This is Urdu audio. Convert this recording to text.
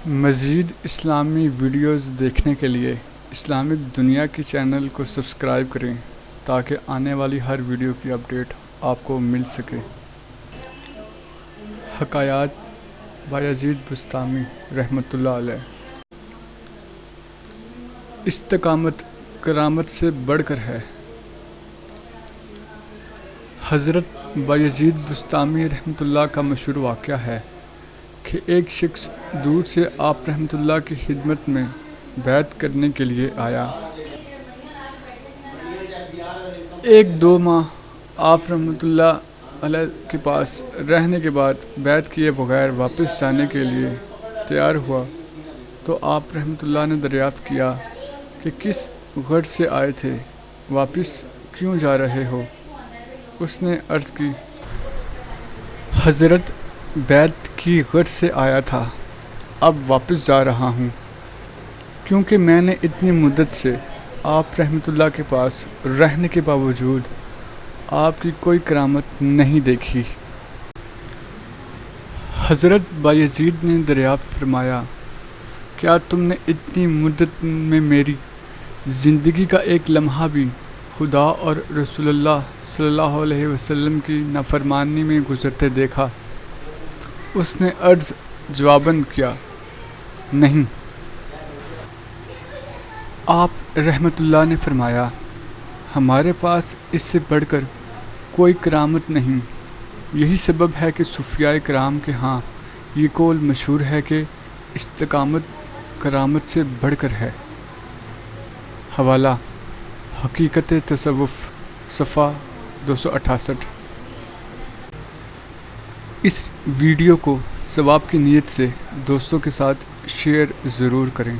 مزید اسلامی ویڈیوز دیکھنے کے لیے اسلامک دنیا کی چینل کو سبسکرائب کریں تاکہ آنے والی ہر ویڈیو کی اپڈیٹ آپ کو مل سکے۔ حکایات بایزید بسطامی رحمۃ اللہ علیہ۔ استقامت کرامت سے بڑھ کر ہے۔ حضرت بایزید بسطامی رحمۃ اللہ کا مشہور واقعہ ہے کہ ایک شخص دور سے آپ رحمۃ اللہ کی خدمت میں بیعت کرنے کے لیے آیا۔ ایک دو ماہ آپ رحمۃ اللہ علیہ کے پاس رہنے کے بعد بیعت کیے بغیر واپس جانے کے لیے تیار ہوا تو آپ رحمۃ اللہ نے دریافت کیا کہ کس غرض سے آئے تھے، واپس کیوں جا رہے ہو؟ اس نے عرض کی، حضرت بیعت کی غرض سے آیا تھا، اب واپس جا رہا ہوں، کیونکہ میں نے اتنی مدت سے آپ رحمۃ اللہ کے پاس رہنے کے باوجود آپ کی کوئی کرامت نہیں دیکھی۔ حضرت بایزید نے دریافت فرمایا، کیا تم نے اتنی مدت میں میری زندگی کا ایک لمحہ بھی خدا اور رسول اللہ صلی اللہ علیہ وسلم کی نافرمانی میں گزرتے دیکھا؟ اس نے عرض جواباً کیا، نہیں۔ آپ رحمۃ اللہ نے فرمایا، ہمارے پاس اس سے بڑھ کر کوئی کرامت نہیں۔ یہی سبب ہے کہ صوفیاء کرام کے ہاں یہ قول مشہور ہے کہ استقامت کرامت سے بڑھ کر ہے۔ حوالہ حقیقت تصوف، صفحہ 268۔ اس ویڈیو کو ثواب کی نیت سے دوستوں کے ساتھ شیئر ضرور کریں۔